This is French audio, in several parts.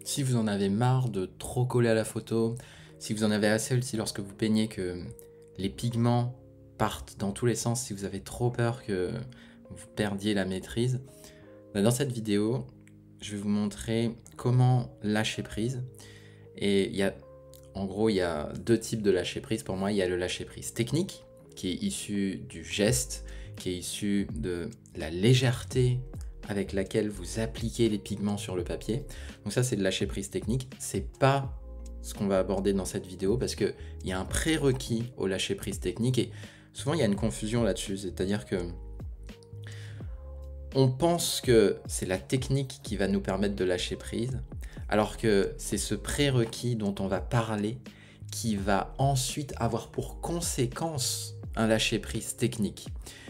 Si vous en avez marre de trop coller à la photo, si vous en avez assez aussi lorsque vous peignez que les pigments partent dans tous les sens, si vous avez trop peur que vous perdiez la maîtrise, dans cette vidéo, je vais vous montrer comment lâcher prise. Et en gros, il y a deux types de lâcher prise. Pour moi, il y a le lâcher prise technique, qui est issu du geste, qui est issu de la légèreté avec laquelle vous appliquez les pigments sur le papier. Donc ça, c'est le lâcher prise technique. C'est pas ce qu'on va aborder dans cette vidéo parce qu'il y a un prérequis au lâcher prise technique et souvent il y a une confusion là-dessus. C'est-à-dire que on pense que c'est la technique qui va nous permettre de lâcher prise, alors que c'est ce prérequis dont on va parler qui va ensuite avoir pour conséquence un lâcher prise technique.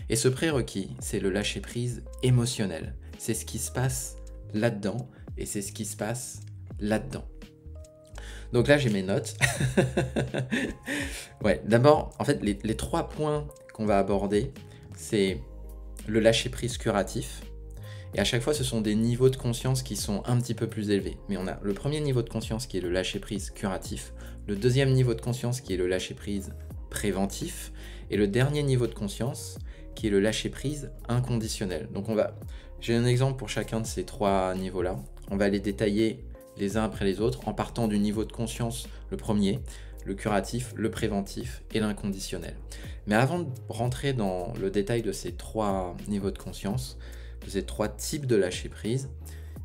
Et ce prérequis, c'est le lâcher prise émotionnel. C'est ce qui se passe là-dedans et c'est ce qui se passe là-dedans. Donc là, j'ai mes notes. Ouais, d'abord, en fait, les trois points qu'on va aborder, c'est le lâcher prise curatif. Et à chaque fois, ce sont des niveaux de conscience qui sont un petit peu plus élevés. Mais on a le premier niveau de conscience qui est le lâcher prise curatif, le deuxième niveau de conscience qui est le lâcher prise préventif, et le dernier niveau de conscience qui est le lâcher prise inconditionnel. Donc j'ai un exemple pour chacun de ces trois niveaux-là. On va les détailler les uns après les autres en partant du niveau de conscience, le premier, le curatif, le préventif et l'inconditionnel. Mais avant de rentrer dans le détail de ces trois niveaux de conscience, de ces trois types de lâcher prise,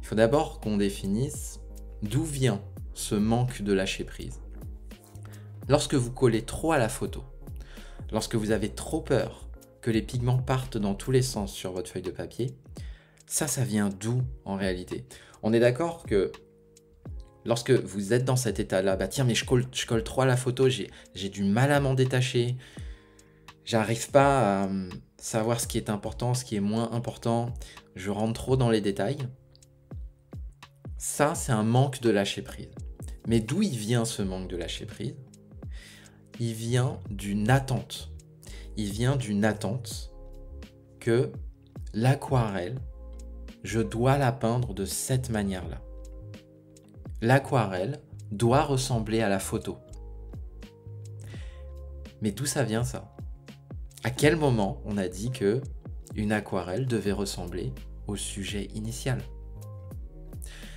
il faut d'abord qu'on définisse d'où vient ce manque de lâcher prise. Lorsque vous collez trop à la photo, lorsque vous avez trop peur que les pigments partent dans tous les sens sur votre feuille de papier, ça vient d'où en réalité? On est d'accord que lorsque vous êtes dans cet état-là, bah tiens, mais je colle trop à la photo, j'ai du mal à m'en détacher, j'arrive pas à savoir ce qui est important, ce qui est moins important, je rentre trop dans les détails. Ça, c'est un manque de lâcher prise. Mais d'où il vient ce manque de lâcher prise? Il vient d'une attente. Il vient d'une attente que l'aquarelle, je dois la peindre de cette manière-là. L'aquarelle doit ressembler à la photo. Mais d'où ça vient ça? À quel moment on a dit que une aquarelle devait ressembler au sujet initial?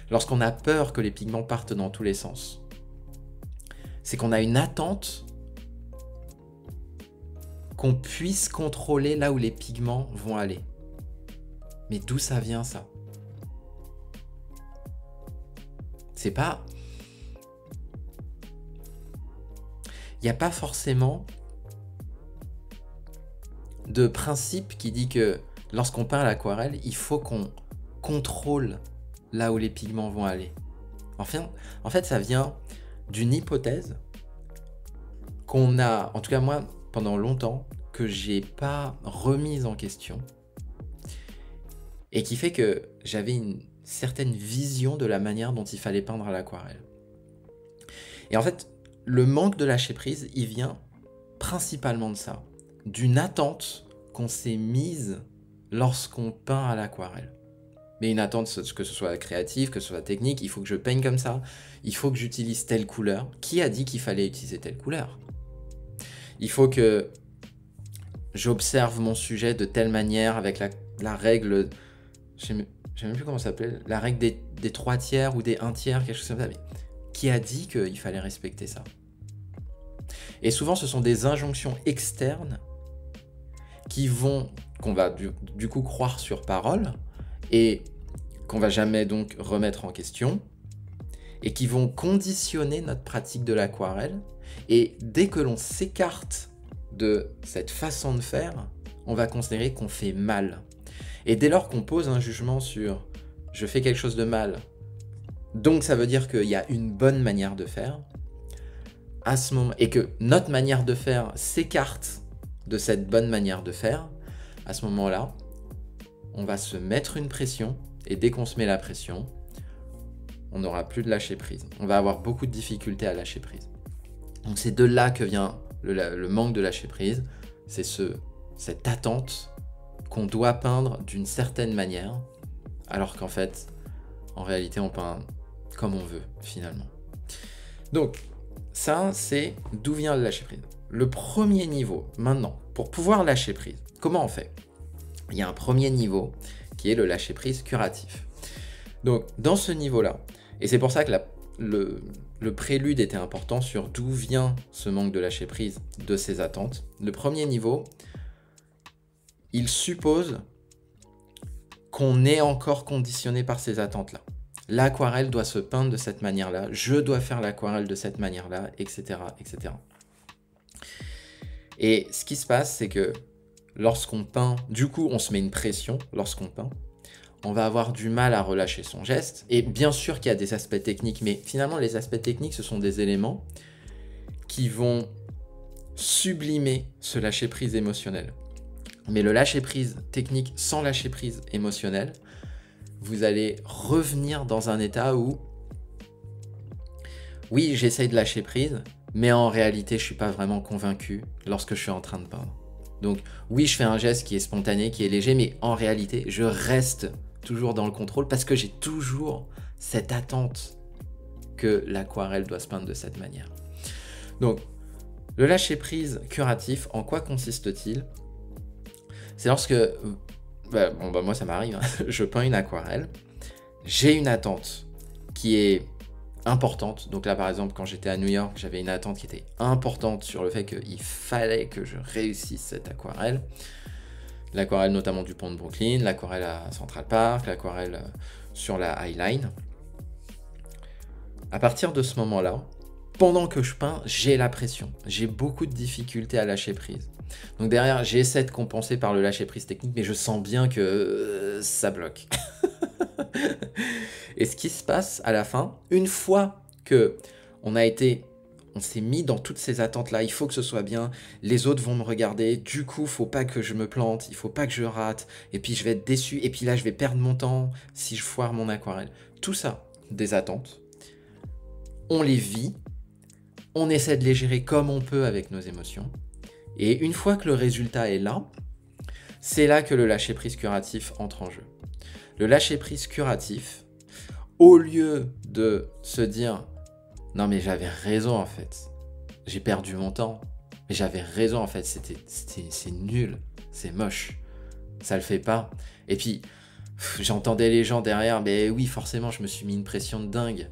Lorsqu'on a peur que les pigments partent dans tous les sens, c'est qu'on a une attente qu'on puisse contrôler là où les pigments vont aller. Mais d'où ça vient ça? C'est pas... Il n'y a pas forcément de principe qui dit que lorsqu'on peint à l'aquarelle, il faut qu'on contrôle là où les pigments vont aller. Enfin, en fait, ça vient d'une hypothèse qu'on a, en tout cas moi, pendant longtemps, que j'ai pas remise en question et qui fait que j'avais une certaine vision de la manière dont il fallait peindre à l'aquarelle. Et en fait, le manque de lâcher prise, il vient principalement de ça, d'une attente qu'on s'est mise lorsqu'on peint à l'aquarelle. Mais une attente, que ce soit créatif, que ce soit technique, il faut que je peigne comme ça, il faut que j'utilise telle couleur. Qui a dit qu'il fallait utiliser telle couleur? Il faut que j'observe mon sujet de telle manière avec la règle, je sais même plus comment ça s'appelait, la règle des 3 tiers ou des 1 tiers, quelque chose comme ça. Mais qui a dit qu'il fallait respecter ça? Et souvent, ce sont des injonctions externes qu'on va du coup croire sur parole et qu'on va jamais donc remettre en question et qui vont conditionner notre pratique de l'aquarelle. Et dès que l'on s'écarte de cette façon de faire, on va considérer qu'on fait mal. Et dès lors qu'on pose un jugement sur « je fais quelque chose de mal », donc ça veut dire qu'il y a une bonne manière de faire, à ce moment, et que notre manière de faire s'écarte de cette bonne manière de faire, à ce moment-là, on va se mettre une pression, et dès qu'on se met la pression, on n'aura plus de lâcher prise. On va avoir beaucoup de difficultés à lâcher prise. Donc c'est de là que vient le manque de lâcher prise, c'est cette attente qu'on doit peindre d'une certaine manière, alors qu'en fait, en réalité, on peint comme on veut finalement. Donc ça, c'est d'où vient le lâcher prise. Le premier niveau, maintenant, pour pouvoir lâcher prise, comment on fait? Il y a un premier niveau qui est le lâcher prise curatif. Donc dans ce niveau-là, et c'est pour ça que le prélude était important sur d'où vient ce manque de lâcher prise de ces attentes. Le premier niveau, il suppose qu'on est encore conditionné par ces attentes-là. L'aquarelle doit se peindre de cette manière-là, je dois faire l'aquarelle de cette manière-là, etc., etc. Et ce qui se passe, c'est que lorsqu'on peint, du coup, on se met une pression lorsqu'on peint, on va avoir du mal à relâcher son geste. Et bien sûr qu'il y a des aspects techniques, mais finalement, les aspects techniques, ce sont des éléments qui vont sublimer ce lâcher-prise émotionnel. Mais le lâcher-prise technique sans lâcher-prise émotionnel, vous allez revenir dans un état où, oui, j'essaye de lâcher prise, mais en réalité, je ne suis pas vraiment convaincu lorsque je suis en train de peindre. Donc, oui, je fais un geste qui est spontané, qui est léger, mais en réalité, je reste toujours dans le contrôle parce que j'ai toujours cette attente que l'aquarelle doit se peindre de cette manière. Donc, le lâcher-prise curatif, en quoi consiste-t-il? C'est lorsque... moi ça m'arrive, hein. Je peins une aquarelle, j'ai une attente qui est importante. Donc là par exemple quand j'étais à New York, j'avais une attente qui était importante sur le fait qu'il fallait que je réussisse cette aquarelle. L'aquarelle notamment du pont de Brooklyn, l'aquarelle à Central Park, l'aquarelle sur la High Line. À partir de ce moment-là, pendant que je peins, j'ai la pression. J'ai beaucoup de difficultés à lâcher prise. Donc derrière, j'essaie de compenser par le lâcher-prise technique, mais je sens bien que ça bloque. Et ce qui se passe à la fin, une fois que on s'est mis dans toutes ces attentes-là, il faut que ce soit bien, les autres vont me regarder, du coup, faut pas que je me plante, il faut pas que je rate, et puis je vais être déçu, et puis là, je vais perdre mon temps si je foire mon aquarelle. Tout ça, des attentes, on les vit, on essaie de les gérer comme on peut avec nos émotions, et une fois que le résultat est là, c'est là que le lâcher-prise curatif entre en jeu. Le lâcher-prise curatif, au lieu de se dire « Non mais j'avais raison en fait, j'ai perdu mon temps, mais j'avais raison en fait, c'est nul, c'est moche, ça le fait pas. » Et puis, j'entendais les gens derrière « Mais oui, forcément, je me suis mis une pression de dingue. »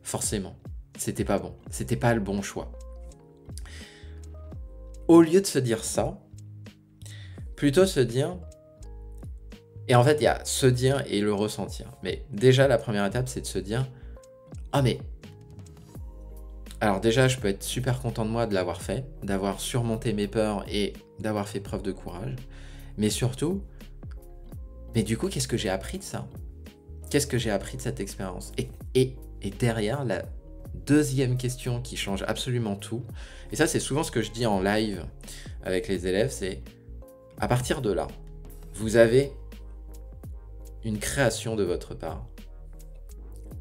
Forcément, c'était pas bon, c'était pas le bon choix. Au lieu de se dire ça, plutôt se dire, et en fait il y a se dire et le ressentir, mais déjà la première étape c'est de se dire, ah mais, alors déjà je peux être super content de moi de l'avoir fait, d'avoir surmonté mes peurs et d'avoir fait preuve de courage, mais surtout, mais du coup qu'est-ce que j'ai appris de ça? Qu'est-ce que j'ai appris de cette expérience? Et derrière, la deuxième question qui change absolument tout, et ça c'est souvent ce que je dis en live avec les élèves, c'est à partir de là, vous avez une création de votre part.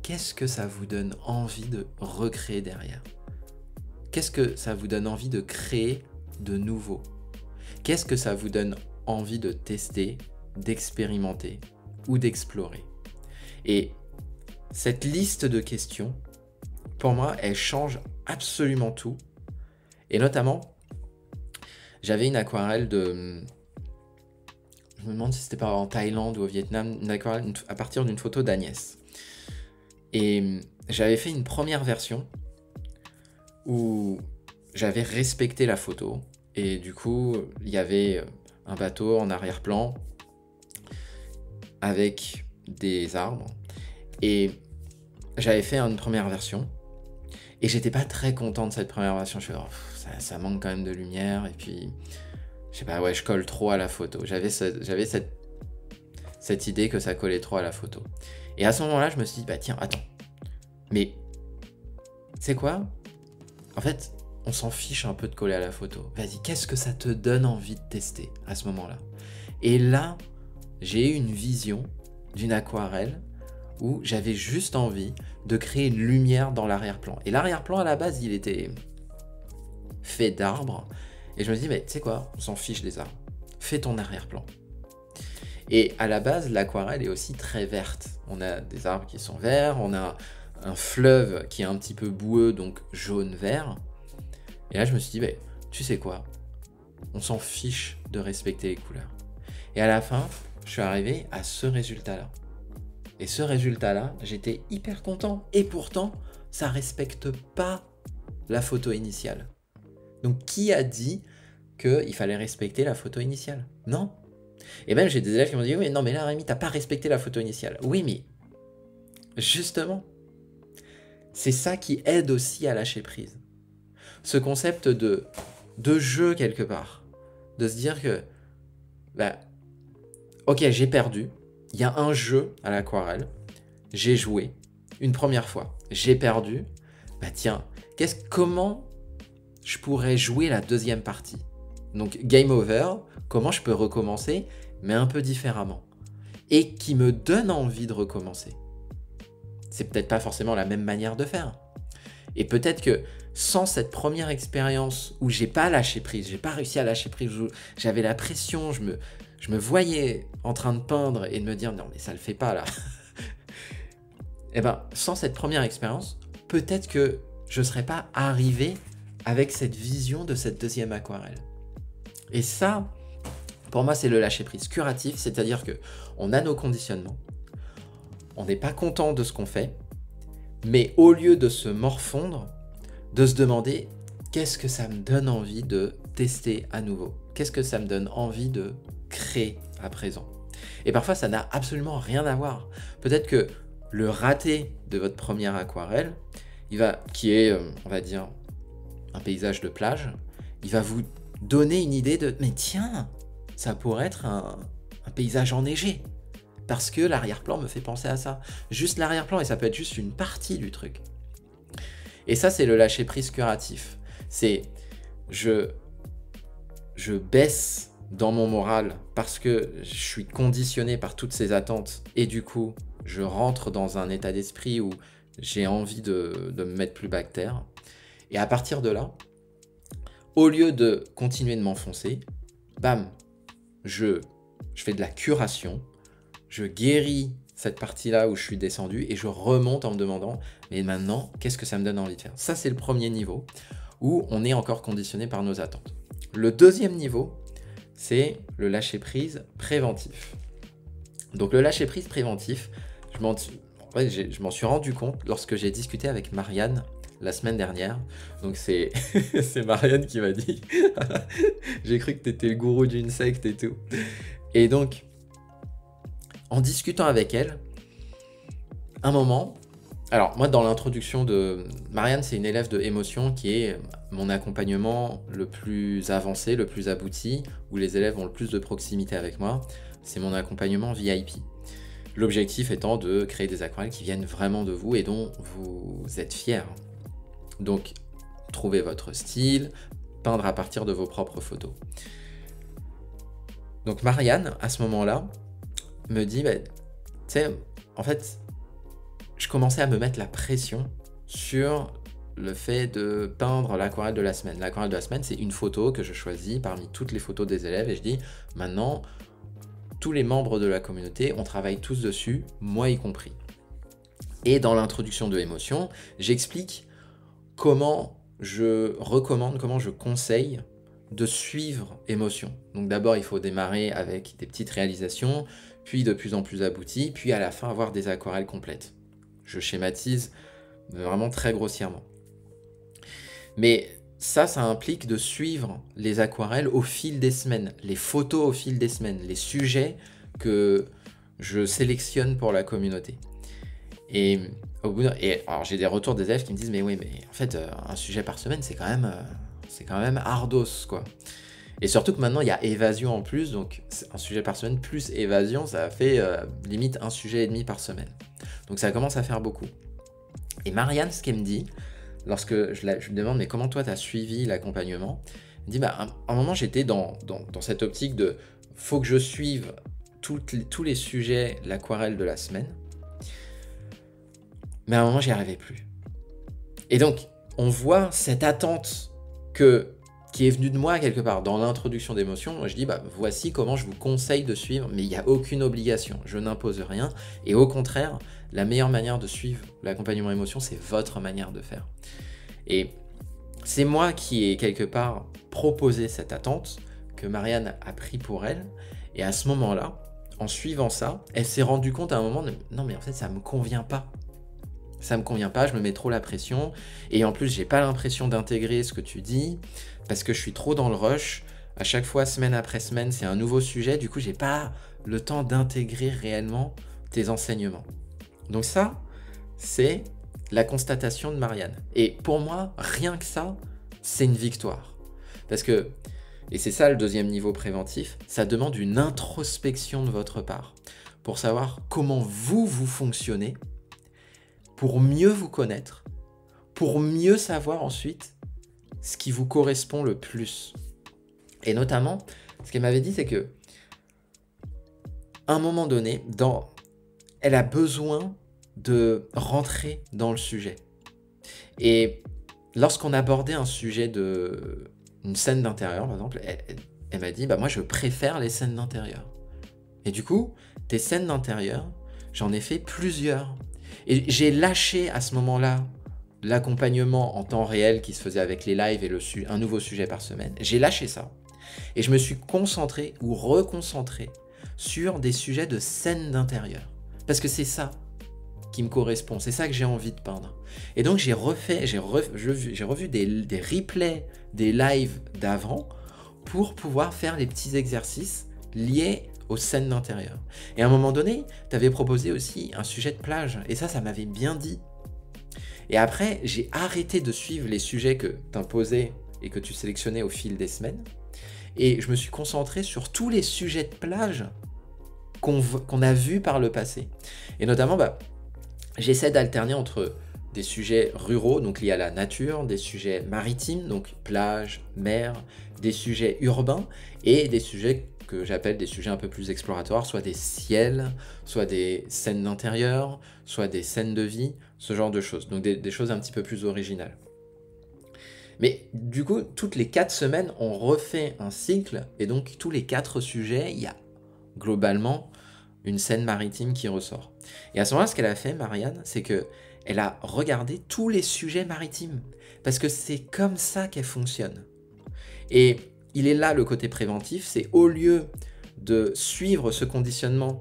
Qu'est-ce que ça vous donne envie de recréer derrière? Qu'est-ce que ça vous donne envie de créer de nouveau? Qu'est-ce que ça vous donne envie de tester, d'expérimenter ou d'explorer? Et cette liste de questions, pour moi, elle change absolument tout. Et notamment, j'avais une aquarelle de... Je me demande si c'était pas en Thaïlande ou au Vietnam, une aquarelle à partir d'une photo d'Agnès. Et j'avais fait une première version où j'avais respecté la photo. Et du coup, il y avait un bateau en arrière-plan avec des arbres. Et j'avais fait une première version. Et j'étais pas très content de cette première version. Je me suis dit, oh, ça manque quand même de lumière. Et puis, je sais pas, ouais, je colle trop à la photo. J'avais cette idée que ça collait trop à la photo. Et à ce moment-là, je me suis dit, bah tiens, attends. Mais, c'est quoi? En fait, on s'en fiche un peu de coller à la photo. Vas-y, qu'est-ce que ça te donne envie de tester à ce moment-là? Et là, j'ai eu une vision d'une aquarelle où j'avais juste envie de créer une lumière dans l'arrière-plan. Et l'arrière-plan, à la base, il était fait d'arbres. Et je me dis, mais tu sais quoi, on s'en fiche des arbres. Fais ton arrière-plan. Et à la base, l'aquarelle est aussi très verte. On a des arbres qui sont verts, on a un fleuve qui est un petit peu boueux, donc jaune-vert. Et là, je me suis dit, bah, tu sais quoi? On s'en fiche de respecter les couleurs. Et à la fin, je suis arrivé à ce résultat-là. Et ce résultat-là, j'étais hyper content. Et pourtant, ça respecte pas la photo initiale. Donc, qui a dit qu'il fallait respecter la photo initiale? Non. Et même, j'ai des élèves qui m'ont dit, oui, non, mais là, Rémi, t'as pas respecté la photo initiale. Oui, mais justement, c'est ça qui aide aussi à lâcher prise. Ce concept de jeu quelque part. De se dire que, bah, ok, j'ai perdu. Il y a un jeu à l'aquarelle. J'ai joué une première fois. J'ai perdu. Bah tiens, comment je pourrais jouer la deuxième partie? Donc, game over, comment je peux recommencer, mais un peu différemment. Et qui me donne envie de recommencer. C'est peut-être pas forcément la même manière de faire. Et peut-être que sans cette première expérience où j'ai pas lâché prise, j'ai pas réussi à lâcher prise, j'avais la pression, je me voyais en train de peindre et de me dire non mais ça le fait pas là. Et ben sans cette première expérience, peut-être que je serais pas arrivé avec cette vision de cette deuxième aquarelle. Et ça, pour moi, c'est le lâcher prise curatif, c'est-à-dire que on a nos conditionnements, on n'est pas content de ce qu'on fait, mais au lieu de se morfondre, de se demander qu'est-ce que ça me donne envie de tester à nouveau, qu'est-ce que ça me donne envie de créer à présent. Et parfois, ça n'a absolument rien à voir. Peut-être que le raté de votre première aquarelle, qui est, on va dire, un paysage de plage, il va vous donner une idée de « mais tiens, ça pourrait être un paysage enneigé ». Parce que l'arrière-plan me fait penser à ça. Juste l'arrière-plan, et ça peut être juste une partie du truc. Et ça, c'est le lâcher-prise curatif. C'est je baisse dans mon moral parce que je suis conditionné par toutes ces attentes et du coup, je rentre dans un état d'esprit où j'ai envie de me mettre plus bas que terre. Et à partir de là, au lieu de continuer de m'enfoncer, bam, je fais de la curation, je guéris cette partie-là où je suis descendu et je remonte en me demandant mais maintenant, qu'est-ce que ça me donne envie de faire? Ça, c'est le premier niveau où on est encore conditionné par nos attentes. Le deuxième niveau, c'est le lâcher-prise préventif. Donc le lâcher-prise préventif, je m'en suis rendu compte lorsque j'ai discuté avec Marianne la semaine dernière. Donc c'est Marianne qui m'a dit j'ai cru que tu étais le gourou d'une secte et tout. Et donc, en discutant avec elle, un moment, alors moi dans l'introduction de Marianne, c'est une élève de émotion qui est mon accompagnement le plus avancé, le plus abouti, où les élèves ont le plus de proximité avec moi, c'est mon accompagnement VIP. L'objectif étant de créer des aquarelles qui viennent vraiment de vous et dont vous êtes fiers. Donc, trouvez votre style, peindre à partir de vos propres photos. Donc Marianne, à ce moment-là, me dit, tu sais, en fait, je commençais à me mettre la pression sur le fait de peindre l'aquarelle de la semaine. L'aquarelle de la semaine, c'est une photo que je choisis parmi toutes les photos des élèves et je dis, maintenant, tous les membres de la communauté, on travaille tous dessus, moi y compris. Et dans l'introduction de Émotion, j'explique comment je recommande, comment je conseille de suivre Émotion. Donc d'abord, il faut démarrer avec des petites réalisations, puis de plus en plus abouties, puis à la fin avoir des aquarelles complètes. Je schématise vraiment très grossièrement. Mais ça implique de suivre les aquarelles au fil des semaines, les photos au fil des semaines, les sujets que je sélectionne pour la communauté. Et alors j'ai des retours des élèves qui me disent mais oui, mais en fait un sujet par semaine c'est quand même ardos quoi. Et surtout que maintenant il y a évasion en plus, donc un sujet par semaine plus évasion, ça fait limite un sujet et demi par semaine. Donc ça commence à faire beaucoup. Et Marianne, ce qu'elle me dit, lorsque je lui demande mais comment toi tu as suivi l'accompagnement, elle me dit à un moment j'étais dans cette optique de faut que je suive tous les sujets, l'aquarelle de la semaine, mais à un moment j'y arrivais plus. Et donc on voit cette attente que qui est venu de moi quelque part. Dans l'introduction d'émotion, je dis, bah, voici comment je vous conseille de suivre, mais il n'y a aucune obligation, je n'impose rien, et au contraire, la meilleure manière de suivre l'accompagnement émotion, c'est votre manière de faire. Et c'est moi qui ai quelque part proposé cette attente, que Marianne a pris pour elle, et à ce moment-là, en suivant ça, elle s'est rendue compte à un moment, non mais en fait ça me convient pas. Ça me convient pas, je me mets trop la pression, et en plus j'ai pas l'impression d'intégrer ce que tu dis, parce que je suis trop dans le rush, à chaque fois, semaine après semaine, c'est un nouveau sujet, du coup j'ai pas le temps d'intégrer réellement tes enseignements. Donc ça, c'est la constatation de Marianne. Et pour moi, rien que ça, c'est une victoire. Parce que, et c'est ça le deuxième niveau préventif, ça demande une introspection de votre part, pour savoir comment vous fonctionnez, pour mieux vous connaître, pour mieux savoir ensuite ce qui vous correspond le plus. Et notamment, ce qu'elle m'avait dit, c'est que à un moment donné, elle a besoin de rentrer dans le sujet. Et lorsqu'on abordait un sujet une scène d'intérieur, par exemple, elle m'a dit, bah moi je préfère les scènes d'intérieur. Et du coup, des scènes d'intérieur, j'en ai fait plusieurs. Et j'ai lâché à ce moment-là l'accompagnement en temps réel qui se faisait avec les lives et un nouveau sujet par semaine. J'ai lâché ça. Et je me suis concentré ou reconcentré sur des sujets de scènes d'intérieur. Parce que c'est ça qui me correspond, c'est ça que j'ai envie de peindre. Et donc j'ai revu des replays des lives d'avant pour pouvoir faire les petits exercices liés aux scènes d'intérieur. Et à un moment donné, tu avais proposé aussi un sujet de plage, et ça m'avait bien dit. Et après, j'ai arrêté de suivre les sujets que tu imposais et que tu sélectionnais au fil des semaines, et je me suis concentré sur tous les sujets de plage qu'on a vus par le passé. Et notamment, j'essaie d'alterner entre des sujets ruraux, donc liés à la nature, des sujets maritimes, donc plage, mer, des sujets urbains, et des sujets que j'appelle des sujets un peu plus exploratoires, soit des ciels, soit des scènes d'intérieur, soit des scènes de vie, ce genre de choses. Donc des choses un petit peu plus originales. Mais du coup, toutes les 4 semaines, on refait un cycle, et donc tous les 4 sujets, il y a globalement une scène maritime qui ressort. Et à ce moment-là, ce qu'elle a fait, Marianne, c'est qu'elle a regardé tous les sujets maritimes, parce que c'est comme ça qu'elle fonctionne. Et il est là le côté préventif, c'est au lieu de suivre ce conditionnement,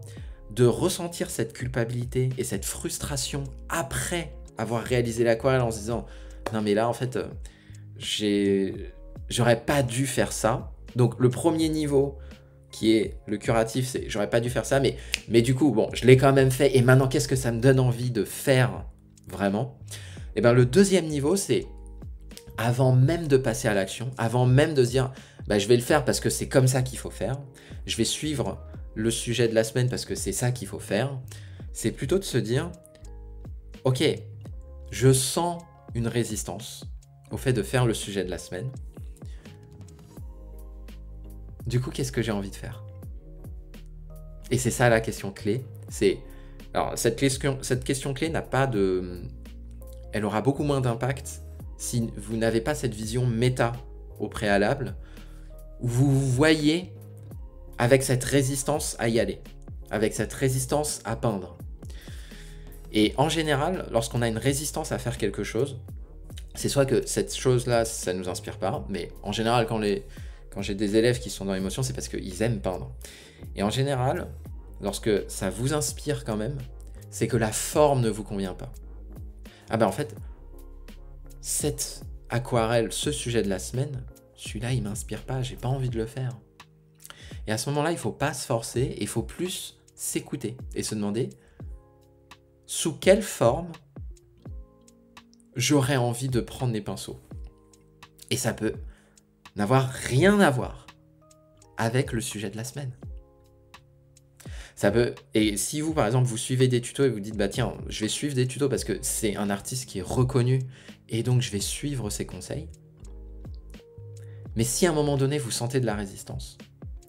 de ressentir cette culpabilité et cette frustration après avoir réalisé l'aquarelle en se disant « Non mais là, en fait, j'aurais pas dû faire ça. » Donc le premier niveau, qui est le curatif, c'est j'aurais pas dû faire ça, mais du coup, bon, je l'ai quand même fait, et maintenant, qu'est-ce que ça me donne envie de faire vraiment? Et bien, le deuxième niveau, c'est avant même de passer à l'action, avant même de se dire, je vais le faire parce que c'est comme ça qu'il faut faire, je vais suivre le sujet de la semaine parce que c'est ça qu'il faut faire, c'est plutôt de se dire, ok, je sens une résistance au fait de faire le sujet de la semaine. Du coup, qu'est-ce que j'ai envie de faire? Et c'est ça la question clé. Alors, cette question clé n'a pas de... Elle aura beaucoup moins d'impact si vous n'avez pas cette vision méta au préalable, où vous vous voyez avec cette résistance à y aller, avec cette résistance à peindre. Et en général, lorsqu'on a une résistance à faire quelque chose, c'est soit que cette chose-là, ça ne nous inspire pas, mais en général, quand j'ai des élèves qui sont dans l'émotion, c'est parce qu'ils aiment peindre. Et en général, lorsque ça vous inspire quand même, c'est que la forme ne vous convient pas. En fait, cette aquarelle, ce sujet de la semaine, celui-là, il m'inspire pas, j'ai pas envie de le faire. Et à ce moment-là, il faut pas se forcer, il faut plus s'écouter et se demander sous quelle forme j'aurais envie de prendre les pinceaux. Et ça peut n'avoir rien à voir avec le sujet de la semaine. Et si vous, par exemple, vous suivez des tutos et vous dites, tiens, je vais suivre des tutos parce que c'est un artiste qui est reconnu et donc je vais suivre ses conseils. Mais si à un moment donné, vous sentez de la résistance,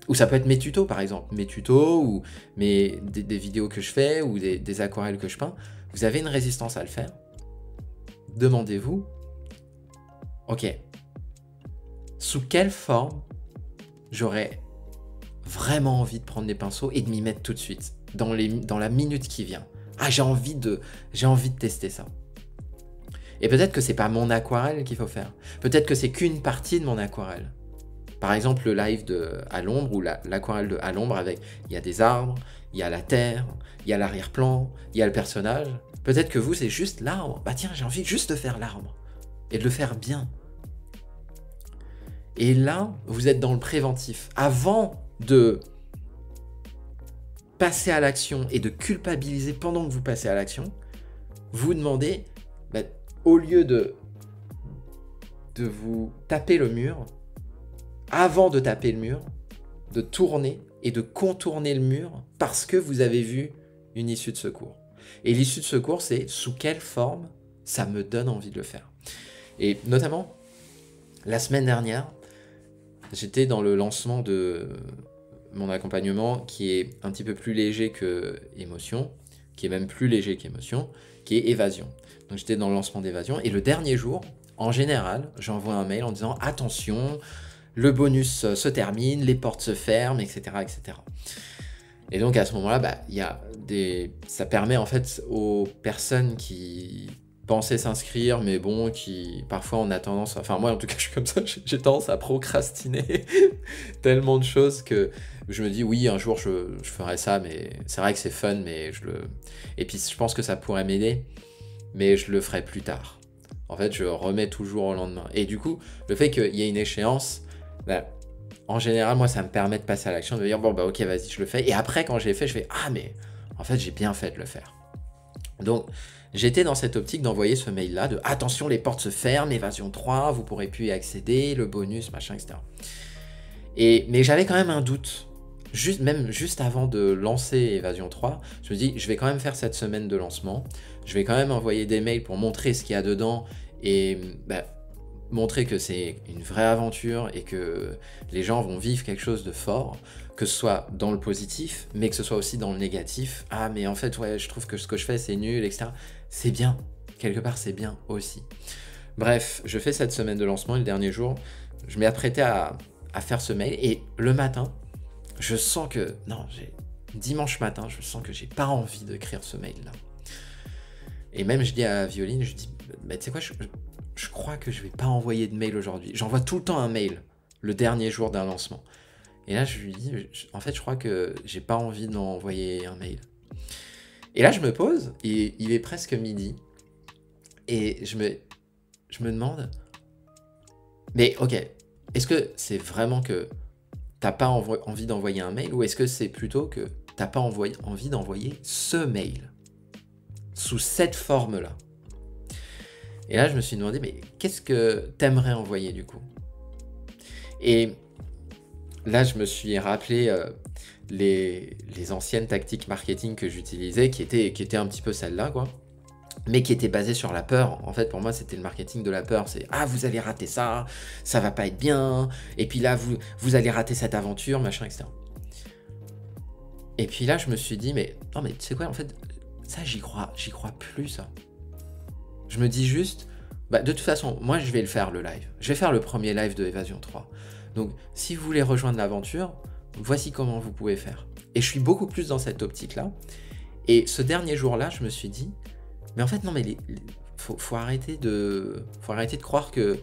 ou ça peut être mes tutos, par exemple, mes tutos ou des vidéos que je fais ou des aquarelles que je peins, vous avez une résistance à le faire, demandez-vous, ok, sous quelle forme j'aurais vraiment envie de prendre les pinceaux et de m'y mettre tout de suite, dans la minute qui vient. Ah, j'ai envie de tester ça. Et peut-être que c'est pas mon aquarelle qu'il faut faire. Peut-être que c'est qu'une partie de mon aquarelle. Par exemple, le live de à l'ombre ou l'aquarelle de à l'ombre avec, il y a des arbres, il y a la terre, il y a l'arrière-plan, il y a le personnage. Peut-être que vous, c'est juste l'arbre. Bah tiens, j'ai envie juste de faire l'arbre et de le faire bien. Et là, vous êtes dans le préventif. Avant de passer à l'action et de culpabiliser pendant que vous passez à l'action, vous demandez, bah, au lieu de vous taper le mur, avant de taper le mur, de tourner et de contourner le mur parce que vous avez vu une issue de secours. Et l'issue de secours, c'est sous quelle forme ça me donne envie de le faire. Et notamment, la semaine dernière, j'étais dans le lancement de mon accompagnement qui est un petit peu plus léger que émotion, qui est même plus léger qu'émotion, qui est évasion. Donc j'étais dans le lancement d'évasion et le dernier jour, en général, j'envoie un mail en disant « Attention, le bonus se termine, les portes se ferment, etc. etc. » Et donc à ce moment-là, bah, ça permet en fait aux personnes qui pensaient s'inscrire, mais bon, qui parfois on a tendance, enfin moi en tout cas je suis comme ça, j'ai tendance à procrastiner tellement de choses que je me dis oui, un jour je ferai ça, mais c'est vrai que c'est fun, mais et puis je pense que ça pourrait m'aider, mais je le ferai plus tard. En fait, je remets toujours au lendemain. Et du coup, le fait qu'il y ait une échéance, bah, en général, moi, ça me permet de passer à l'action, de dire bon, bah ok, vas-y, je le fais. Et après, quand j'ai fait, je fais ah, mais en fait, j'ai bien fait de le faire. Donc, j'étais dans cette optique d'envoyer ce mail-là de attention, les portes se ferment, évasion 3, vous pourrez plus y accéder, le bonus, machin, etc. Mais j'avais quand même un doute. Juste avant de lancer Évasion 3, je me dis, je vais quand même faire cette semaine de lancement. Je vais quand même envoyer des mails pour montrer ce qu'il y a dedans et montrer que c'est une vraie aventure et que les gens vont vivre quelque chose de fort, que ce soit dans le positif, mais que ce soit aussi dans le négatif. Ah, mais en fait, ouais, je trouve que ce que je fais, c'est nul, etc. C'est bien. Quelque part, c'est bien aussi. Bref, je fais cette semaine de lancement et le dernier jour, je m'ai apprêté à faire ce mail et le matin, je sens que, dimanche matin, je sens que j'ai pas envie d'écrire ce mail-là. Et même, je dis à Violine, je dis, tu sais quoi, je crois que je vais pas envoyer de mail aujourd'hui. J'envoie tout le temps un mail, le dernier jour d'un lancement. Et là, je lui dis, en fait, je crois que j'ai pas envie d'envoyer un mail. Et là, je me pose, et il est presque midi, et je me demande, mais ok, est-ce que c'est vraiment que t'as pas envie d'envoyer un mail ou est-ce que c'est plutôt que t'as pas envie d'envoyer ce mail sous cette forme-là? Et là, je me suis demandé, mais qu'est-ce que t'aimerais envoyer du coup? Et là, je me suis rappelé les anciennes tactiques marketing que j'utilisais, qui étaient un petit peu celles-là, quoi. Mais qui étaient basées sur la peur. En fait, pour moi, c'était le marketing de la peur. C'est « Ah, vous allez rater ça, ça va pas être bien, et puis là, vous allez rater cette aventure, machin, etc. » Et puis là, je me suis dit « Mais non, mais tu sais quoi, en fait, ça, j'y crois plus, ça. » Je me dis juste, de toute façon, moi, je vais le faire, le live. Je vais faire le premier live de Évasion 3. Donc, si vous voulez rejoindre l'aventure, voici comment vous pouvez faire. Et je suis beaucoup plus dans cette optique-là. Et ce dernier jour-là, je me suis dit, mais en fait, non, mais faut arrêter de croire que...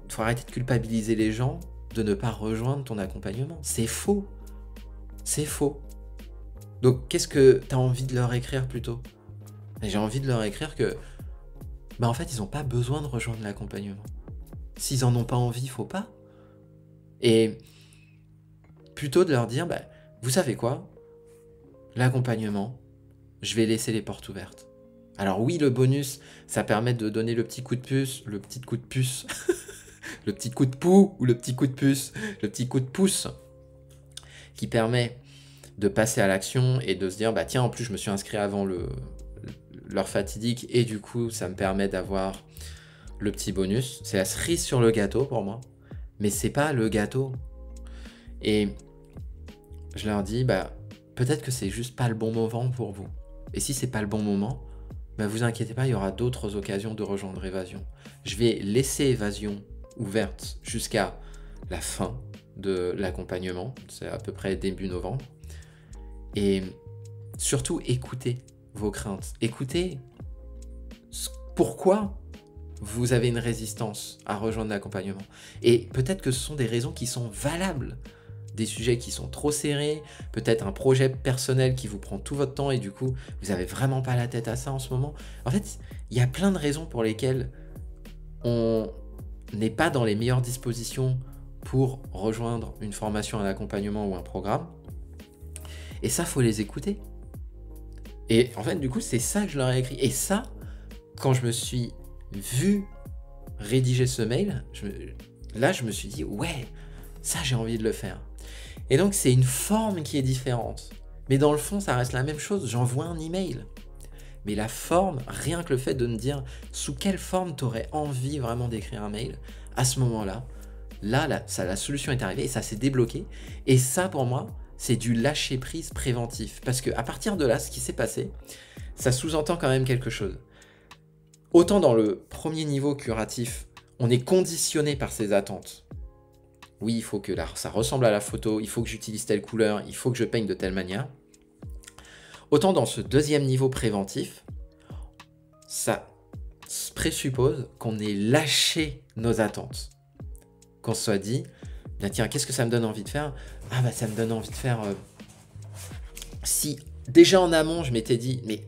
faut arrêter de culpabiliser les gens de ne pas rejoindre ton accompagnement. C'est faux. C'est faux. Donc, qu'est-ce que tu as envie de leur écrire plutôt? J'ai envie de leur écrire que, en fait, ils n'ont pas besoin de rejoindre l'accompagnement. S'ils en ont pas envie, il faut pas. Et plutôt de leur dire, vous savez quoi? L'accompagnement, je vais laisser les portes ouvertes. Alors oui, le bonus, ça permet de donner le petit coup de puce, le petit coup de puce, le petit coup de pouce ou le petit coup de puce, le petit coup de pouce, qui permet de passer à l'action et de se dire, tiens, en plus, je me suis inscrit avant l'heure fatidique et du coup, ça me permet d'avoir le petit bonus. C'est la cerise sur le gâteau pour moi, mais c'est pas le gâteau. Et je leur dis, peut-être que c'est juste pas le bon moment pour vous. Et si c'est pas le bon moment, vous inquiétez pas, il y aura d'autres occasions de rejoindre Évasion. Je vais laisser Évasion ouverte jusqu'à la fin de l'accompagnement, c'est à peu près début novembre. Et surtout, écoutez vos craintes. Écoutez pourquoi vous avez une résistance à rejoindre l'accompagnement. Et peut-être que ce sont des raisons qui sont valables. Des sujets qui sont trop serrés, peut-être un projet personnel qui vous prend tout votre temps et du coup, vous n'avez vraiment pas la tête à ça en ce moment. En fait, il y a plein de raisons pour lesquelles on n'est pas dans les meilleures dispositions pour rejoindre une formation, un accompagnement ou un programme. Et ça, faut les écouter. Et en fait, du coup, c'est ça que je leur ai écrit. Et ça, quand je me suis vu rédiger ce mail, là, je me suis dit, ouais, ça, j'ai envie de le faire. Et donc, c'est une forme qui est différente. Mais dans le fond, ça reste la même chose. J'envoie un email. Mais la forme, rien que le fait de me dire sous quelle forme tu aurais envie vraiment d'écrire un mail, à ce moment-là, la solution est arrivée et ça s'est débloqué. Et ça, pour moi, c'est du lâcher-prise préventif. Parce qu'à partir de là, ce qui s'est passé, ça sous-entend quand même quelque chose. Autant dans le premier niveau curatif, on est conditionné par ses attentes. Oui, il faut que ça ressemble à la photo, il faut que j'utilise telle couleur, il faut que je peigne de telle manière. Autant dans ce deuxième niveau préventif, ça présuppose qu'on ait lâché nos attentes. Qu'on se soit dit, tiens, qu'est-ce que ça me donne envie de faire? Ah bah ça me donne envie de faire... Si déjà en amont, je m'étais dit, mais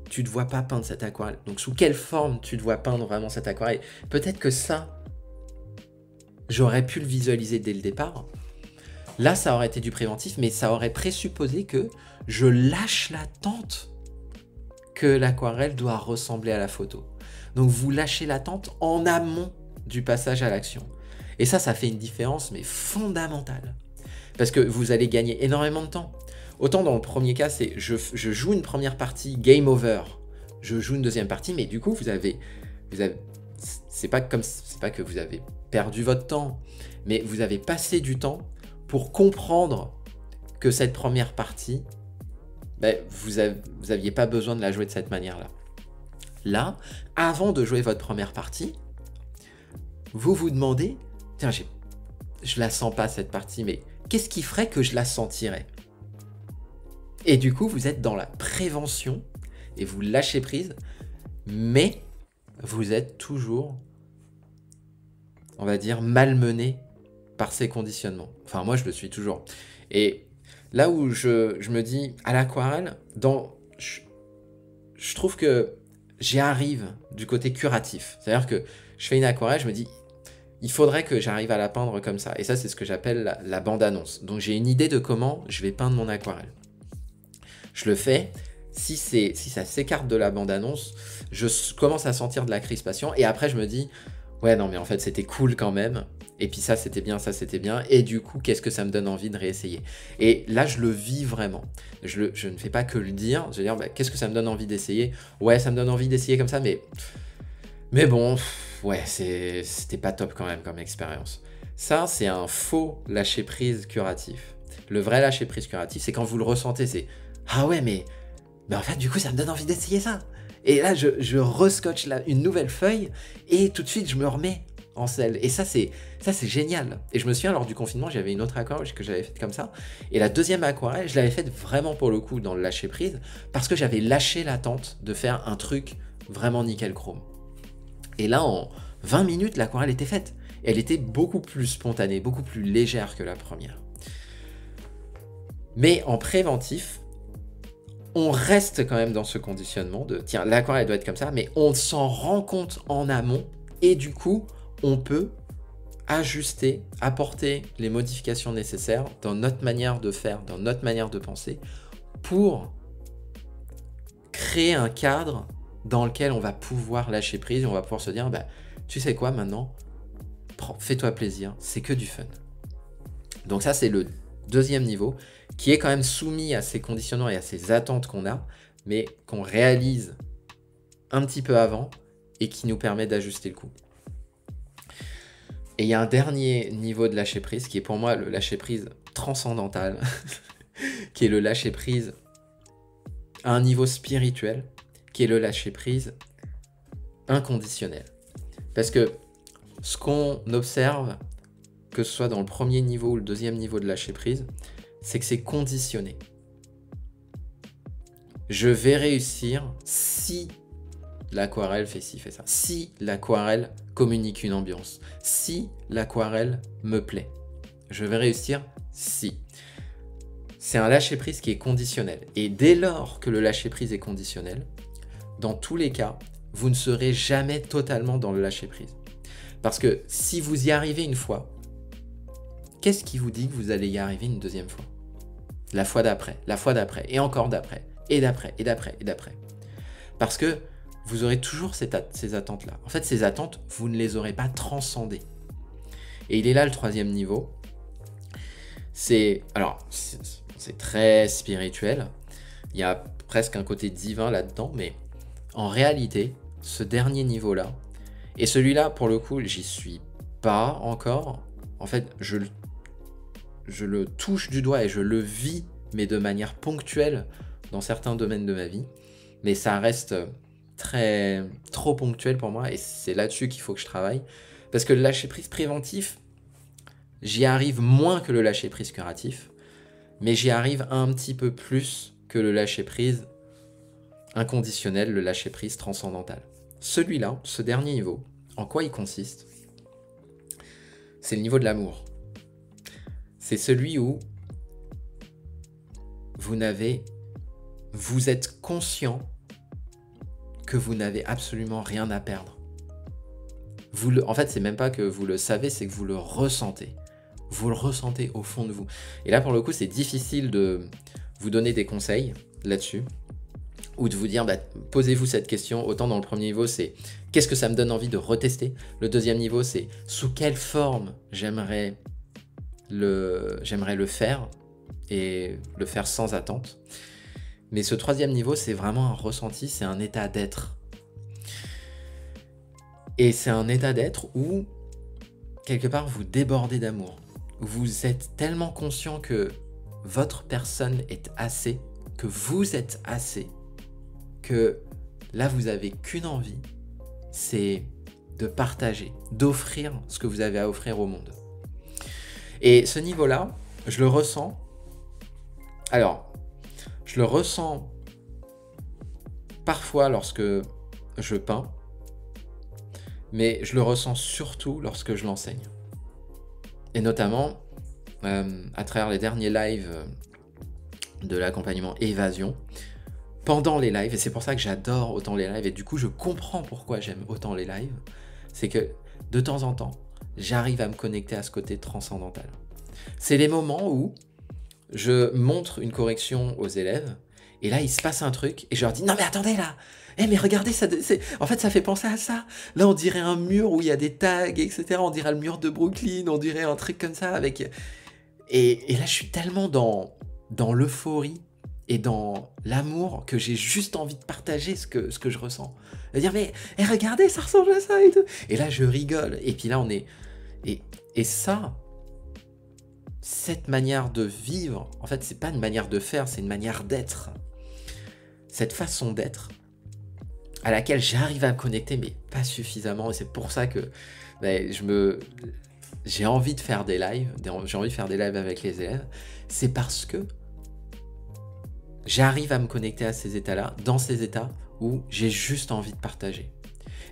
tu ne te vois pas peindre cette aquarelle. Donc sous quelle forme tu te vois peindre vraiment cette aquarelle? Peut-être que ça, j'aurais pu le visualiser dès le départ. Là, ça aurait été du préventif, mais ça aurait présupposé que je lâche l'attente que l'aquarelle doit ressembler à la photo. Donc, vous lâchez l'attente en amont du passage à l'action. Et ça fait une différence, mais fondamentale. Parce que vous allez gagner énormément de temps. Autant dans le premier cas, c'est je joue une première partie, game over. Je joue une deuxième partie, mais du coup, c'est pas que vous avez perdu votre temps, mais vous avez passé du temps pour comprendre que cette première partie, vous n'aviez pas besoin de la jouer de cette manière-là. Là, avant de jouer votre première partie, vous vous demandez, tiens, je la sens pas cette partie, mais qu'est-ce qui ferait que je la sentirais? Et du coup, vous êtes dans la prévention et vous lâchez prise, mais vous êtes toujours, on va dire, malmené par ces conditionnements. Enfin, moi, je le suis toujours. Et là où je me dis, à l'aquarelle, je trouve que j'y arrive du côté curatif. C'est-à-dire que je fais une aquarelle, je me dis, il faudrait que j'arrive à la peindre comme ça. Et ça, c'est ce que j'appelle la bande-annonce. Donc, j'ai une idée de comment je vais peindre mon aquarelle. Je le fais. Si ça s'écarte de la bande-annonce, je commence à sentir de la crispation. Et après, je me dis, ouais, non, mais en fait, c'était cool quand même. Et puis ça, c'était bien, ça, c'était bien. Et du coup, qu'est-ce que ça me donne envie de réessayer? Et là, je le vis vraiment. Je ne fais pas que le dire. Je veux dire, qu'est-ce que ça me donne envie d'essayer? Ouais, ça me donne envie d'essayer comme ça, mais bon, ouais, c'était pas top quand même comme expérience. Ça, c'est un faux lâcher-prise curatif. Le vrai lâcher-prise curatif, c'est quand vous le ressentez, c'est « Ah ouais, mais en fait, du coup, ça me donne envie d'essayer ça !» Et là, je rescotche une nouvelle feuille et tout de suite, je me remets en selle. Et ça, c'est génial. Et je me souviens, lors du confinement, j'avais une autre aquarelle que j'avais faite comme ça. Et la deuxième aquarelle, je l'avais faite vraiment pour le coup dans le lâcher-prise parce que j'avais lâché l'attente de faire un truc vraiment nickel chrome. Et là, en 20 minutes, l'aquarelle était faite. Et elle était beaucoup plus spontanée, beaucoup plus légère que la première. Mais en préventif, on reste quand même dans ce conditionnement de tiens, l'aquarelle doit être comme ça, mais on s'en rend compte en amont et du coup, on peut ajuster, apporter les modifications nécessaires dans notre manière de faire, dans notre manière de penser pour créer un cadre dans lequel on va pouvoir lâcher prise et on va pouvoir se dire tu sais quoi maintenant, fais-toi plaisir, c'est que du fun. Donc ça, c'est le deuxième niveau qui est quand même soumis à ces conditionnements et à ces attentes qu'on a, mais qu'on réalise un petit peu avant et qui nous permet d'ajuster le coup. Et il y a un dernier niveau de lâcher-prise qui est pour moi le lâcher-prise transcendantal, qui est le lâcher-prise à un niveau spirituel, qui est le lâcher-prise inconditionnel. Parce que ce qu'on observe, que ce soit dans le premier niveau ou le deuxième niveau de lâcher prise, c'est que c'est conditionné. Je vais réussir si l'aquarelle fait ci, fait ça. Si l'aquarelle communique une ambiance. Si l'aquarelle me plaît. Je vais réussir si. C'est un lâcher-prise qui est conditionnel. Et dès lors que le lâcher-prise est conditionnel, dans tous les cas, vous ne serez jamais totalement dans le lâcher-prise. Parce que si vous y arrivez une fois, qu'est-ce qui vous dit que vous allez y arriver une deuxième fois? La fois d'après, et encore d'après, et d'après, et d'après, et d'après. Parce que vous aurez toujours ces attentes-là. En fait, ces attentes, vous ne les aurez pas transcendées. Et il est là le troisième niveau. C'est très spirituel. Il y a presque un côté divin là-dedans, mais en réalité, ce dernier niveau-là, et celui-là, pour le coup, j'y suis pas encore. En fait, je le touche du doigt et je le vis, mais de manière ponctuelle dans certains domaines de ma vie. Mais ça reste trop ponctuel pour moi et c'est là-dessus qu'il faut que je travaille. Parce que le lâcher-prise préventif, j'y arrive moins que le lâcher-prise curatif, mais j'y arrive un petit peu plus que le lâcher-prise inconditionnel, le lâcher-prise transcendantal. Celui-là, ce dernier niveau, en quoi il consiste? C'est le niveau de l'amour. C'est celui où vous êtes conscient que vous n'avez absolument rien à perdre. En fait, c'est même pas que vous le savez, c'est que vous le ressentez. Vous le ressentez au fond de vous. Et là, pour le coup, c'est difficile de vous donner des conseils là-dessus, ou de vous dire, posez-vous cette question. Autant dans le premier niveau, c'est qu'est-ce que ça me donne envie de retester. Le deuxième niveau, c'est sous quelle forme j'aimerais le faire, et le faire sans attente. Mais ce troisième niveau, c'est vraiment un ressenti, c'est un état d'être. Et c'est un état d'être où, quelque part, vous débordez d'amour. Vous êtes tellement conscient que votre personne est assez, que vous êtes assez, que là, vous n'avez qu'une envie, c'est de partager, d'offrir ce que vous avez à offrir au monde. Et ce niveau-là, je le ressens. Alors, je le ressens parfois lorsque je peins, mais je le ressens surtout lorsque je l'enseigne. Et notamment, à travers les derniers lives de l'accompagnement Évasion, pendant les lives, et c'est pour ça que j'adore autant les lives, et du coup je comprends pourquoi j'aime autant les lives, c'est que de temps en temps, j'arrive à me connecter à ce côté transcendantal. C'est les moments où je montre une correction aux élèves, et là il se passe un truc, et je leur dis « Non mais attendez là, mais regardez, en fait ça fait penser à ça. Là on dirait un mur où il y a des tags, etc. On dirait le mur de Brooklyn, on dirait un truc comme ça. avec Et là je suis tellement dans l'euphorie et dans l'amour que j'ai juste envie de partager ce que je ressens. De dire mais regardez, ça ressemble à ça et tout. Et là je rigole. Et puis là on est... Et ça, cette manière de vivre, en fait c'est pas une manière de faire, c'est une manière d'être. Cette façon d'être à laquelle j'arrive à me connecter, mais pas suffisamment. Et c'est pour ça que j'ai envie de faire des lives, avec les élèves. C'est parce que j'arrive à me connecter à ces états-là, dans ces états où j'ai juste envie de partager.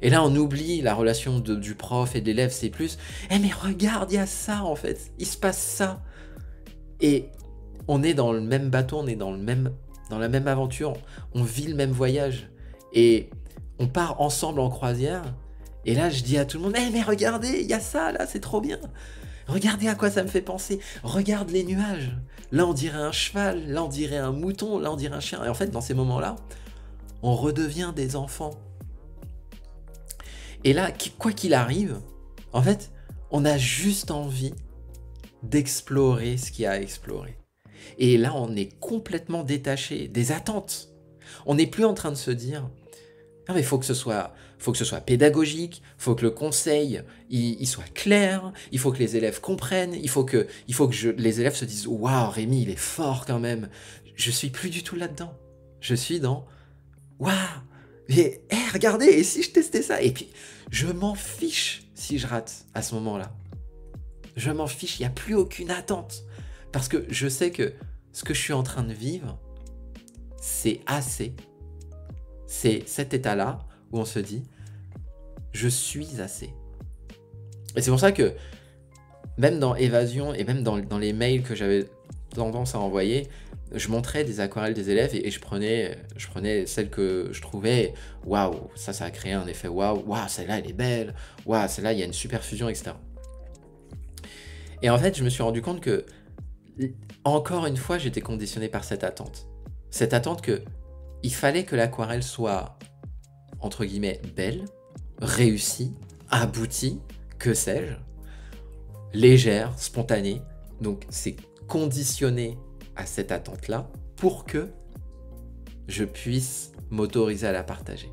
Et là, on oublie la relation du prof et de l'élève, c'est plus « mais regarde, il y a ça en fait, il se passe ça ». Et on est dans le même bateau, on est dans la même aventure, on vit le même voyage. Et on part ensemble en croisière. Et là, je dis à tout le monde « mais regardez, il y a ça là, c'est trop bien. Regardez à quoi ça me fait penser. Regarde les nuages. Là, on dirait un cheval. Là, on dirait un mouton. Là, on dirait un chien. » Et en fait, dans ces moments-là, on redevient des enfants. Et là, quoi qu'il arrive, en fait, on a juste envie d'explorer ce qu'il y a à explorer. Et là, on est complètement détaché des attentes. On n'est plus en train de se dire « non mais il faut que ce soit pédagogique, il faut que le conseil il soit clair, il faut que les élèves comprennent, il faut que les élèves se disent « waouh, Rémi, il est fort quand même ». Je suis plus du tout là-dedans. Je suis dans « waouh, mais regardez, et si je testais ça ?» Et puis, je m'en fiche si je rate à ce moment-là. Je m'en fiche, il n'y a plus aucune attente. Parce que je sais que ce que je suis en train de vivre, c'est assez. C'est cet état-là où on se dit, je suis assez. Et c'est pour ça que, même dans Évasion et même dans les mails que j'avais tendance à envoyer, je montrais des aquarelles des élèves et je prenais celles que je trouvais, waouh, ça a créé un effet waouh, celle-là elle est belle, waouh, celle-là il y a une super fusion, etc. Et en fait, je me suis rendu compte que, encore une fois, j'étais conditionné par cette attente. Cette attente que il fallait que l'aquarelle soit, entre guillemets, belle, réussie, aboutie, que sais-je, légère, spontanée. Donc c'est conditionné à cette attente-là pour que je puisse m'autoriser à la partager.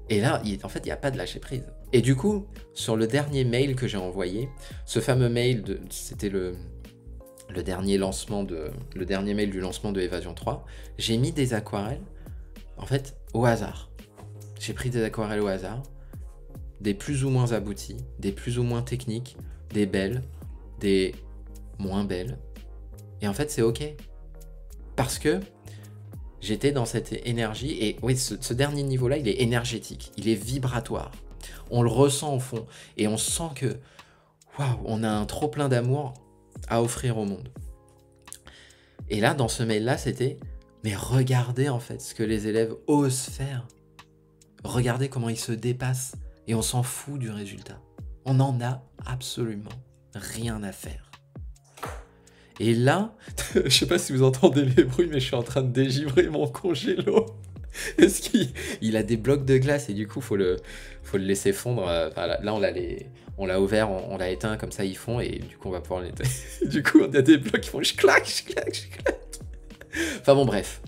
Et là, en fait, il n'y a pas de lâcher prise. Et du coup, sur le dernier mail que j'ai envoyé, ce fameux mail, c'était le dernier mail du lancement de Évasion 3, j'ai mis des aquarelles, en fait, au hasard. J'ai pris des aquarelles au hasard, des plus ou moins abouties, des plus ou moins techniques, des belles, des moins belles. Et en fait, c'est OK. Parce que j'étais dans cette énergie, et oui, ce dernier niveau-là, il est énergétique, il est vibratoire. On le ressent au fond, et on sent que, waouh, on a un trop plein d'amour à offrir au monde. Et là, dans ce mail-là, c'était, mais regardez en fait ce que les élèves osent faire. Regardez comment ils se dépassent, et on s'en fout du résultat. On n'en a absolument rien à faire. Et là, je sais pas si vous entendez les bruits, mais je suis en train de dégivrer mon congélo. Est-ce qu'il a des blocs de glace et du coup, faut le laisser fondre. Là, on l'a ouvert, on l'a éteint, comme ça ils fond et du coup, on va pouvoir l'éteindre. Du coup, on a des blocs qui font je claque. Enfin bon, bref.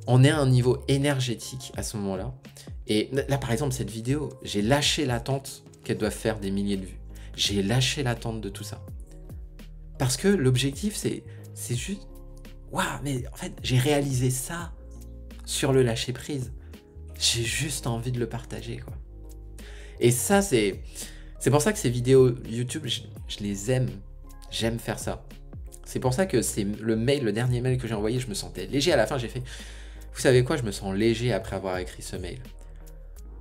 On est à un niveau énergétique à ce moment-là. Et là, par exemple, cette vidéo, j'ai lâché l'attente qu'elle doit faire des milliers de vues. J'ai lâché l'attente de tout ça. Parce que l'objectif, c'est juste... Waouh, mais en fait, j'ai réalisé ça sur le lâcher-prise. J'ai juste envie de le partager, quoi. Et ça, c'est pour ça que ces vidéos YouTube, je les aime. J'aime faire ça. C'est pour ça que c'est le dernier mail que j'ai envoyé, je me sentais léger. À la fin, j'ai fait... Vous savez quoi, je me sens léger après avoir écrit ce mail.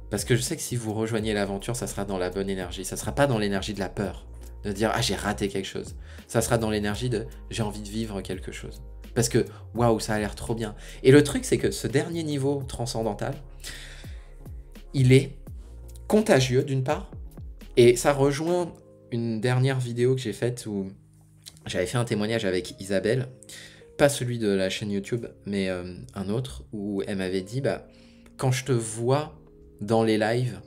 Parce que je sais que si vous rejoignez l'aventure, ça sera dans la bonne énergie. Ça sera pas dans l'énergie de la peur. De dire, ah, j'ai raté quelque chose. Ça sera dans l'énergie de, j'ai envie de vivre quelque chose. Parce que, waouh, ça a l'air trop bien. Et le truc, c'est que ce dernier niveau transcendantal, il est contagieux, d'une part. Et ça rejoint une dernière vidéo que j'ai faite où j'avais fait un témoignage avec Isabelle. Pas celui de la chaîne YouTube, mais un autre, où elle m'avait dit, bah, quand je te vois dans les lives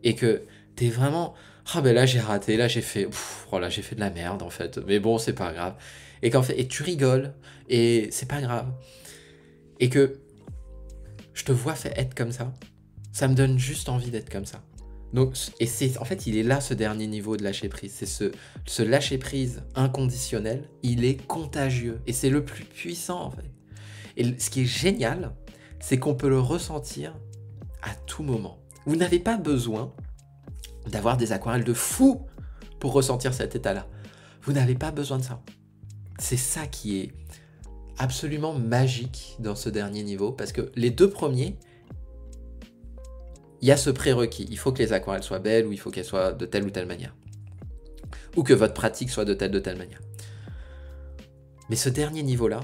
et que t'es vraiment... Ah ben là j'ai raté, là j'ai fait là j'ai fait de la merde en fait, mais bon c'est pas grave. Et qu'en fait, et tu rigoles, et c'est pas grave. Et que je te vois être comme ça me donne juste envie d'être comme ça. Donc, et c'est en fait il est là ce dernier niveau de lâcher prise, c'est ce lâcher prise inconditionnel, il est contagieux, et c'est le plus puissant en fait. Et ce qui est génial, c'est qu'on peut le ressentir à tout moment. Vous n'avez pas besoin d'avoir des aquarelles de fou pour ressentir cet état-là. Vous n'avez pas besoin de ça. C'est ça qui est absolument magique dans ce dernier niveau, parce que les deux premiers, il y a ce prérequis. Il faut que les aquarelles soient belles, ou il faut qu'elles soient de telle ou telle manière. Ou que votre pratique soit de telle manière. Mais ce dernier niveau-là,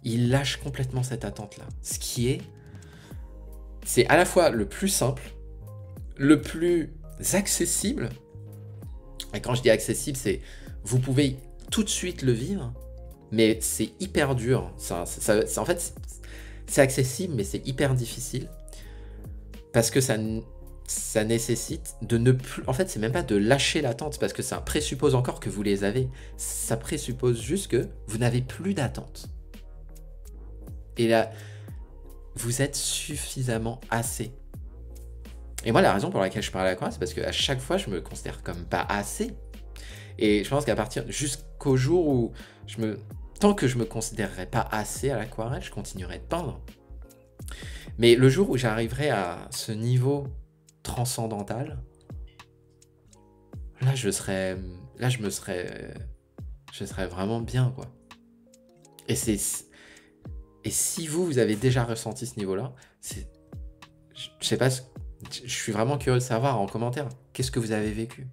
il lâche complètement cette attente-là. Ce qui est... C'est à la fois le plus simple, le plus accessible, et quand je dis accessible, c'est vous pouvez tout de suite le vivre, mais c'est hyper dur. En fait, c'est accessible, mais c'est hyper difficile, parce que ça nécessite de ne plus... En fait, c'est même pas de lâcher l'attente, parce que ça présuppose encore que vous les avez. Ça présuppose juste que vous n'avez plus d'attente. Et là, vous êtes suffisamment assez. Et moi, la raison pour laquelle je parle à l'aquarelle, c'est parce qu'à chaque fois, je me considère comme pas assez. Et je pense qu'à partir jusqu'au jour où tant que je me considérerai pas assez à l'aquarelle, je continuerai de peindre. Mais le jour où j'arriverai à ce niveau transcendantal, là, je serais vraiment bien, quoi. Et si vous avez déjà ressenti ce niveau-là, je sais pas, je suis vraiment curieux de savoir en commentaire, qu'est-ce que vous avez vécu?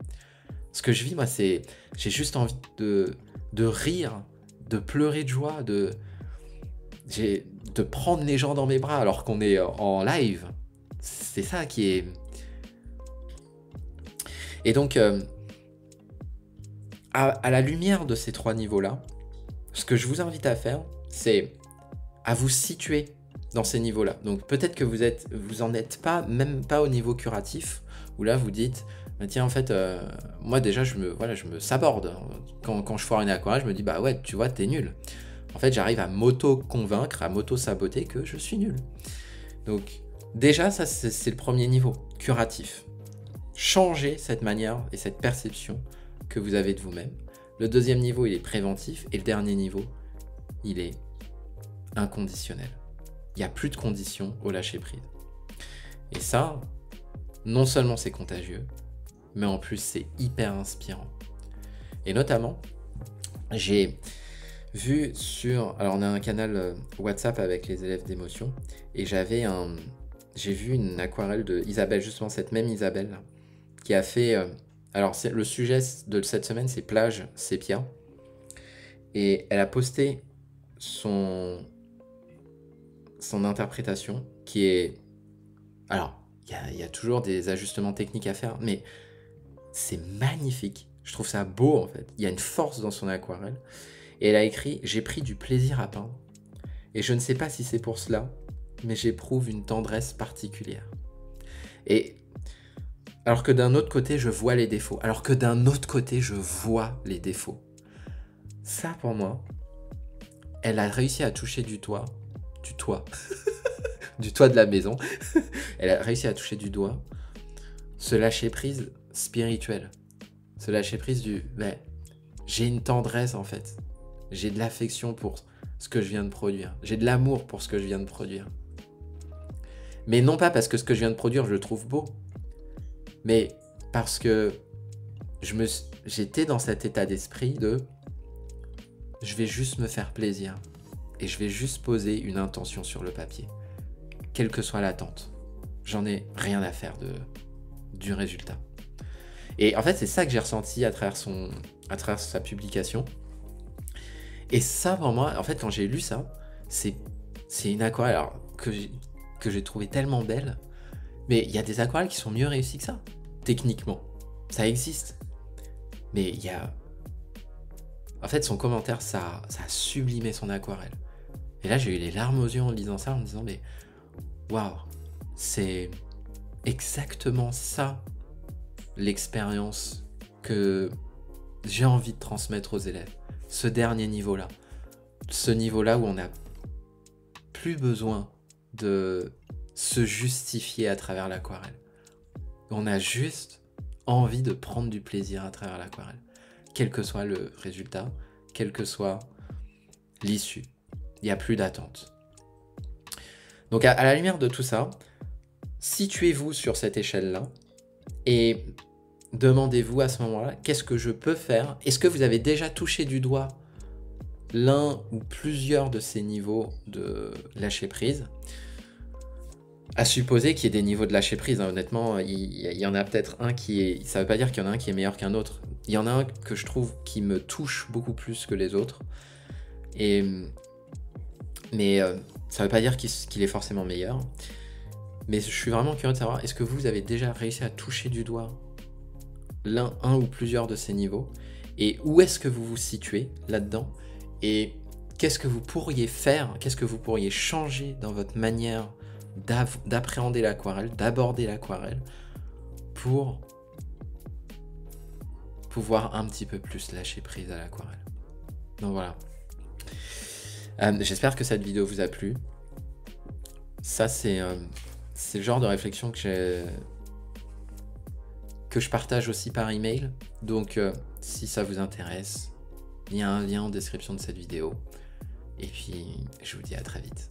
Ce que je vis, moi, j'ai juste envie de rire, de pleurer de joie, de prendre les gens dans mes bras alors qu'on est en live. C'est ça qui est... Et donc, à la lumière de ces 3 niveaux-là, ce que je vous invite à faire, c'est à vous situer dans ces niveaux-là. Donc peut-être que vous en êtes pas, même pas au niveau curatif, où là vous dites, bah, tiens, en fait, moi déjà, je me saborde. Quand je foire une aquarelle, je me dis, bah ouais, tu vois, t'es nul. En fait, j'arrive à m'auto-convaincre, à m'auto-saboter que je suis nul. Donc déjà, ça, c'est le premier niveau, curatif. Changez cette manière et cette perception que vous avez de vous-même. Le deuxième niveau, il est préventif. Et le dernier niveau, il est inconditionnel. Il n'y a plus de conditions au lâcher-prise. Et ça, non seulement c'est contagieux, mais en plus c'est hyper inspirant. Et notamment, j'ai vu alors on a un canal WhatsApp avec les élèves d'émotion, et j'ai vu une aquarelle de Isabelle, justement cette même Isabelle, là, qui a fait... alors le sujet de cette semaine, c'est plage sépia. Et elle a posté son interprétation qui est... Alors, il y a toujours des ajustements techniques à faire, mais c'est magnifique. Je trouve ça beau, en fait. Il y a une force dans son aquarelle. Et elle a écrit « J'ai pris du plaisir à peindre. Et je ne sais pas si c'est pour cela, mais j'éprouve une tendresse particulière. » Et alors que d'un autre côté, je vois les défauts. Ça, pour moi, elle a réussi à toucher du toit, du toit de la maison. Elle a réussi à toucher du doigt ce lâcher-prise spirituel. Ce lâcher-prise j'ai une tendresse, en fait. J'ai de l'affection pour ce que je viens de produire. J'ai de l'amour pour ce que je viens de produire. Mais non pas parce que ce que je viens de produire, je le trouve beau, mais parce que j'étais dans cet état d'esprit de je vais juste me faire plaisir et je vais juste poser une intention sur le papier, quelle que soit l'attente. J'en ai rien à faire du résultat. Et en fait, c'est ça que j'ai ressenti à travers sa publication. Et ça, pour moi, en fait, quand j'ai lu ça, c'est une aquarelle que j'ai trouvé tellement belle. Mais il y a des aquarelles qui sont mieux réussies que ça, techniquement. Ça existe. Mais il y a... En fait, son commentaire, ça a sublimé son aquarelle. Et là, j'ai eu les larmes aux yeux en lisant ça, en me disant, mais waouh, c'est exactement ça, l'expérience que j'ai envie de transmettre aux élèves. Ce dernier niveau-là. Ce niveau-là où on n'a plus besoin de se justifier à travers l'aquarelle. On a juste envie de prendre du plaisir à travers l'aquarelle. Quel que soit le résultat, quelle que soit l'issue. Il n'y a plus d'attente. Donc à la lumière de tout ça, situez-vous sur cette échelle-là et demandez-vous à ce moment-là, qu'est-ce que je peux faire? Est-ce que vous avez déjà touché du doigt l'un ou plusieurs de ces niveaux de lâcher-prise? À supposer qu'il y ait des niveaux de lâcher-prise, hein. Honnêtement, il y en a peut-être un qui est... Ça ne veut pas dire qu'il y en a un qui est meilleur qu'un autre. Il y en a un que je trouve qui me touche beaucoup plus que les autres. Mais ça ne veut pas dire qu'il est forcément meilleur. Mais je suis vraiment curieux de savoir, est-ce que vous avez déjà réussi à toucher du doigt un ou plusieurs de ces niveaux? Et où est-ce que vous vous situez là-dedans? Et qu'est-ce que vous pourriez faire? Qu'est-ce que vous pourriez changer dans votre manière d'appréhender l'aquarelle, d'aborder l'aquarelle, pour pouvoir un petit peu plus lâcher prise à l'aquarelle? Donc voilà. J'espère que cette vidéo vous a plu. Ça, c'est le genre de réflexion que je partage aussi par email. Donc, si ça vous intéresse, il y a un lien en description de cette vidéo. Et puis, je vous dis à très vite.